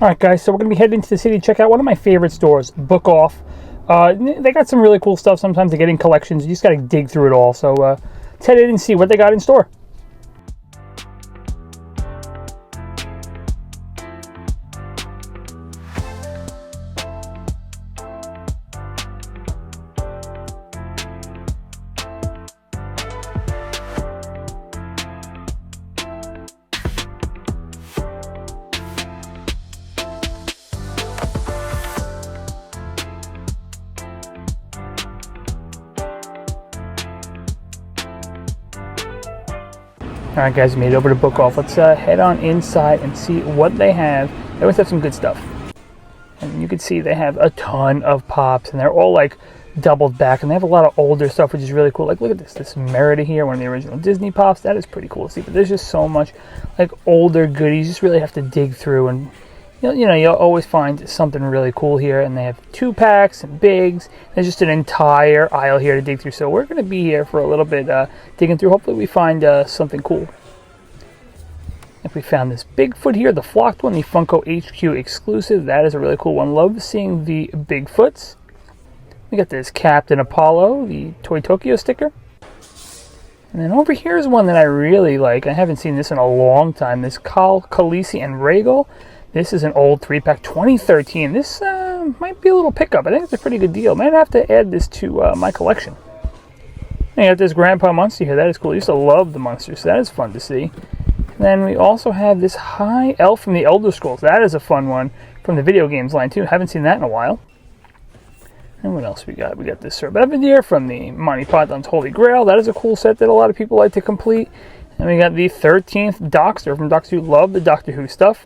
Alright guys, so we're going to be heading into the city to check out one of my favorite stores, BookOff. They got some really cool stuff. Sometimes they get in collections. You just got to dig through it all. So let's head in and see what they got in store. Alright guys, we made it over to BookOff. Let's head on inside and see what they have. They always have some good stuff. And you can see they have a ton of pops, and they're all like doubled back, and they have a lot of older stuff, which is really cool. Like, look at this Merida here, one of the original Disney pops. That is pretty cool to see, but there's just so much like older goodies. You just really have to dig through, and you'll always find something really cool here. And they have 2-packs and bigs. There's just an entire aisle here to dig through, so we're going to be here for a little bit digging through. Hopefully we find something cool. If we found this Bigfoot here, the flocked one, the Funko HQ exclusive. That is a really cool one. Love seeing the Bigfoots. We got this Captain Apollo, the Toy Tokyo sticker. And then over here is one that I really like. I haven't seen this in a long time. This Khaleesi and Rhaegal. This is an old 3-pack, 2013. This might be a little pickup. I think it's a pretty good deal. Might have to add this to my collection. And you got this Grandpa Munster here. That is cool. I used to love the Munsters, so that is fun to see. And then we also have this High Elf from the Elder Scrolls. That is a fun one from the video games line too. Haven't seen that in a while. And what else we got? We got this Sir Bedivere from the Monty Python's Holy Grail. That is a cool set that a lot of people like to complete. And we got the 13th Doctor from Doctor Who. Love the Doctor Who stuff.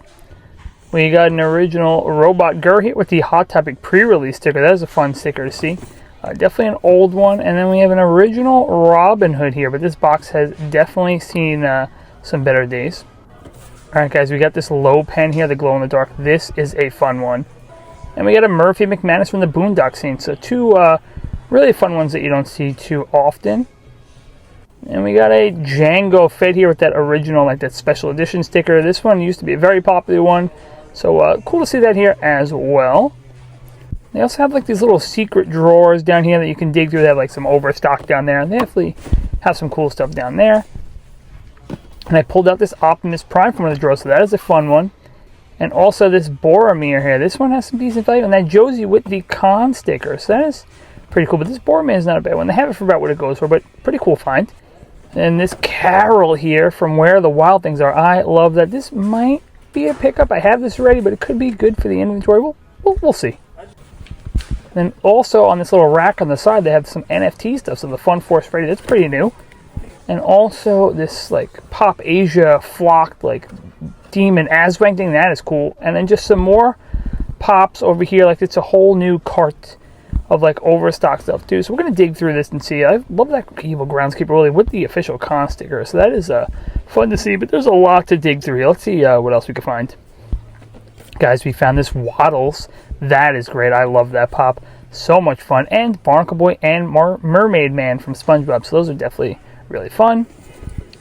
We got an original Robot Gur here with the Hot Topic pre-release sticker. That is a fun sticker to see. Definitely an old one. And then we have an original Robin Hood here, but this box has definitely seen some better days. Alright guys, we got this low pen here, the glow in the dark. This is a fun one. And we got a Murphy McManus from the Boondock scene. So two really fun ones that you don't see too often. And we got a Jango Fett here with that original, like that special edition sticker. This one used to be a very popular one. So cool to see that here as well. They also have like these little secret drawers down here that you can dig through. They have like some overstock down there. And they definitely have some cool stuff down there. And I pulled out this Optimus Prime from one of the drawers, so that is a fun one. And also this Boromir here. This one has some decent value. And that Josie with the Khan sticker. So that is pretty cool. But this Boromir is not a bad one. They have it for about what it goes for, but pretty cool find. And this Carol here from Where the Wild Things Are. I love that. This might be a pickup. I have this ready, but it could be good for the inventory. We'll see. Then also on this little rack on the side, they have some NFT stuff. So the Fun Force Freddy, that's pretty new. And also this like Pop Asia flocked like Demon Azwank thing. That is cool. And then just some more pops over here. Like it's a whole new cart of like overstock stuff too. So we're going to dig through this and see. I love that Evil Groundskeeper really with the official con sticker. So that is fun to see. But there's a lot to dig through here. Let's see what else we can find. Guys, we found this Waddles. That is great. I love that pop. So much fun. And Barnacle Boy and Mermaid Man from SpongeBob. So those are definitely really fun.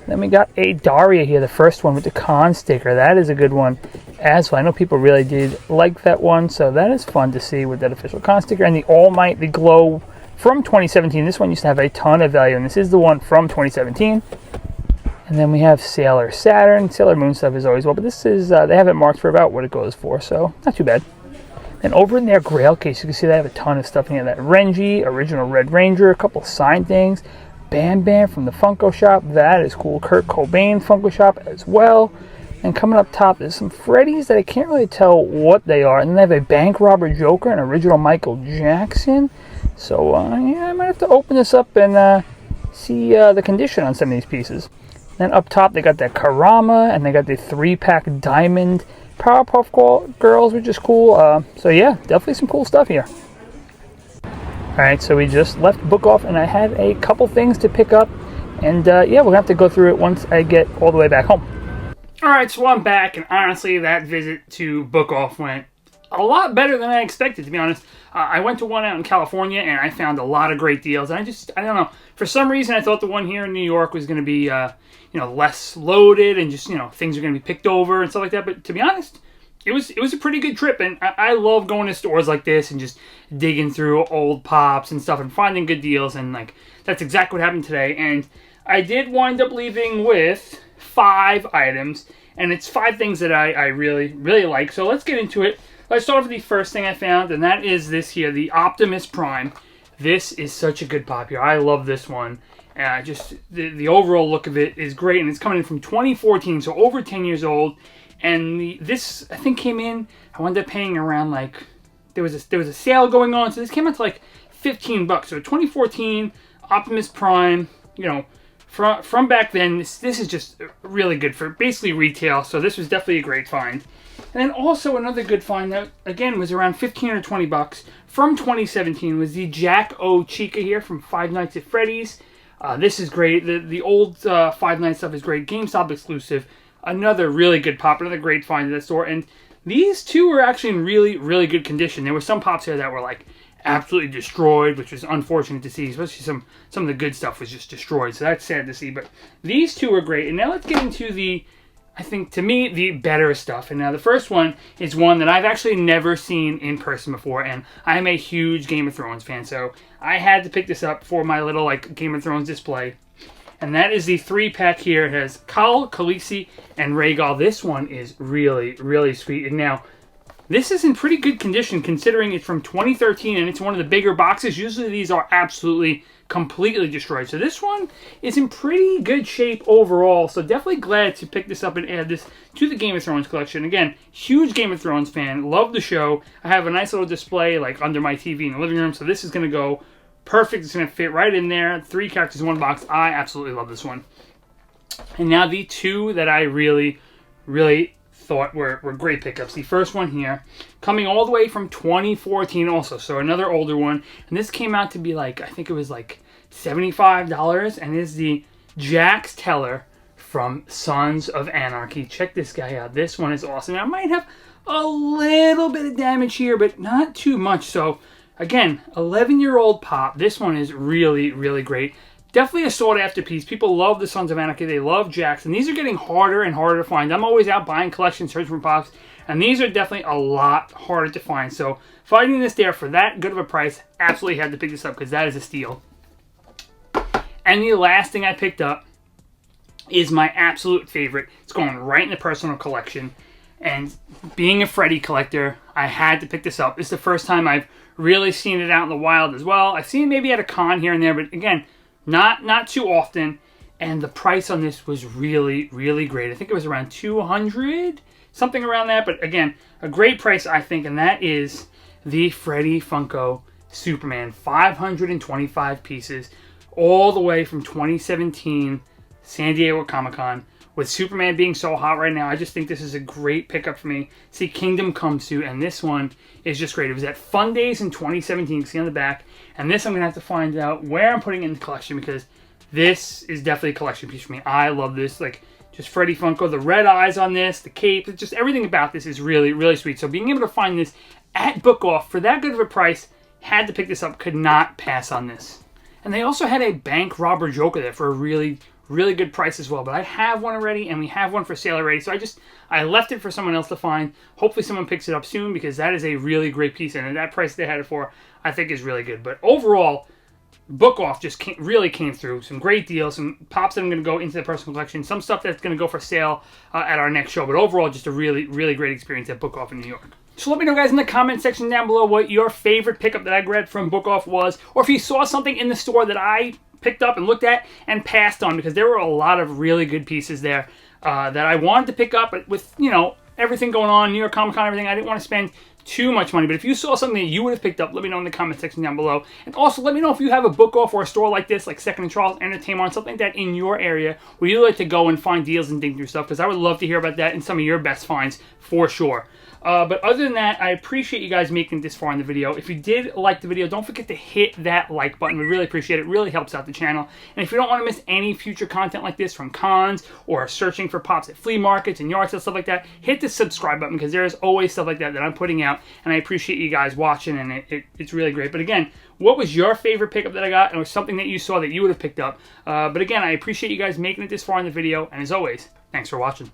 Then we got a Daria here, the first one with the con sticker. That is a good one as well. I know people really did like that one, so that is fun to see with that official con sticker. And the All Might, the Glow from 2017. This one used to have a ton of value, and this is the one from 2017. And then we have Sailor Saturn. Sailor Moon stuff is always well, but this is, they have it marked for about what it goes for, so not too bad. And over in their Grail case, you can see they have a ton of stuff in here. That Renji, original Red Ranger, a couple signed things. Bam Bam from the Funko Shop. That is cool. Kurt Cobain Funko Shop as well. And coming up top, there's some Freddy's that I can't really tell what they are. And then they have a Bank Robber Joker, an original Michael Jackson. So, yeah, I might have to open this up and see the condition on some of these pieces. Then up top, they got that Karama, and they got the 3-pack Diamond Powerpuff Girls, which is cool. So, yeah, definitely some cool stuff here. Alright, so we just left BookOff, and I had a couple things to pick up. And, yeah, we're going to have to go through it once I get all the way back home. Alright, so I'm back, and honestly, that visit to BookOff went a lot better than I expected, to be honest. I went to one out in California, and I found a lot of great deals. And I don't know, for some reason, I thought the one here in New York was going to be, less loaded, and just, things are going to be picked over and stuff like that. But to be honest, it was a pretty good trip, and I love going to stores like this and just digging through old pops and stuff and finding good deals, and like that's exactly what happened today. And I did wind up leaving with 5 items, and it's 5 things that I really like. So let's get into it. Let's start with the first thing I found, and that is this here, the Optimus Prime. This is such a good pop here. I love this one. Just the overall look of it is great, and it's coming in from 2014, so over 10 years old. And this, I think, came in, I wound up paying around, like, there was a sale going on, so this came out to like $15. So 2014 Optimus Prime, you know, from back then, this is just really good for basically retail, so this was definitely a great find. And then also another good find that, again, was around 15 or 20 bucks from 2017 was the Jack O Chica here from Five Nights at Freddy's. This is great. The old Five Nights stuff is great. GameStop exclusive. Another really good pop, another great find at the store. And these two were actually in really good condition. There were some pops here that were like absolutely destroyed, which was unfortunate to see, especially some of the good stuff was just destroyed. So that's sad to see. But these two were great. And now let's get into the, I think, to me, the better stuff. And now the first one is one that I've actually never seen in person before, and I'm a huge Game of Thrones fan, so I had to pick this up for my little like Game of Thrones display. And that is the 3-pack here. It has Khal, Khaleesi, and Rhaegal. This one is really sweet. And now, this is in pretty good condition considering it's from 2013 and it's one of the bigger boxes. Usually these are absolutely completely destroyed. So this one is in pretty good shape overall. So definitely glad to pick this up and add this to the Game of Thrones collection. Again, huge Game of Thrones fan. Love the show. I have a nice little display like under my TV in the living room. So this is going to go perfect. It's going to fit right in there. 3 characters in one box. I absolutely love this one. And now the 2 that I really thought were great pickups. The first one here, coming all the way from 2014 also, so another older one. And this came out to be like, I think it was like $75, and is the Jax Teller from Sons of Anarchy. Check this guy out. This one is awesome. Now, I might have a little bit of damage here, but not too much. So, again, 11-year-old pop. This one is really great. Definitely a sought-after piece. People love the Sons of Anarchy. They love Jax. And these are getting harder and harder to find. I'm always out buying collections, searching for pops. And these are definitely a lot harder to find. So finding this there for that good of a price, absolutely had to pick this up because that is a steal. And the last thing I picked up is my absolute favorite. It's going right in the personal collection. And being a Freddy collector, I had to pick this up. This is the first time I've really seen it out in the wild as well. I've seen it maybe at a con here and there, but again, not too often. And the price on this was really great. I think it was around $200, something around that. But again, a great price, I think, and that is the Freddy Funko Superman. 525 pieces, all the way from 2017 San Diego Comic-Con. With Superman being so hot right now, I just think this is a great pickup for me. See, Kingdom Come Soon, and this one is just great. It was at Fun Days in 2017, you can see on the back. And this I'm going to have to find out where I'm putting in the collection, because this is definitely a collection piece for me. I love this. Like, just Freddy Funko, the red eyes on this, the cape, just everything about this is really sweet. So being able to find this at BookOff for that good of a price, had to pick this up, could not pass on this. And they also had a bank robber Joker there for a really good price as well. But I have one already, and we have one for sale already. So I left it for someone else to find. Hopefully someone picks it up soon, because that is a really great piece. And that price they had it for, I think, is really good. But overall, BookOff just really came through. Some great deals, some pops that I'm going to go into the personal collection, some stuff that's going to go for sale at our next show. But overall, just a really great experience at BookOff in New York. So let me know, guys, in the comment section down below what your favorite pickup that I grabbed from BookOff was, or if you saw something in the store that I picked up and looked at and passed on, because there were a lot of really good pieces there that I wanted to pick up, but with, you know, everything going on, New York Comic Con, everything, I didn't want to spend too much money. But if you saw something that you would have picked up, let me know in the comment section down below. And also let me know if you have a BookOff or a store like this, like Second and Charles, Entertainment, something like that in your area where you like to go and find deals and dig through stuff, because I would love to hear about that and some of your best finds for sure. But other than that, I appreciate you guys making it this far in the video. If you did like the video, don't forget to hit that like button. We really appreciate it. It really helps out the channel. And if you don't want to miss any future content like this from cons or searching for pops at flea markets and yard sales, stuff like that, hit the subscribe button, because there's always stuff like that I'm putting out. And I appreciate you guys watching, and it's really great. But again, what was your favorite pickup that I got, or something that you saw that you would have picked up? But again, I appreciate you guys making it this far in the video. And as always, thanks for watching.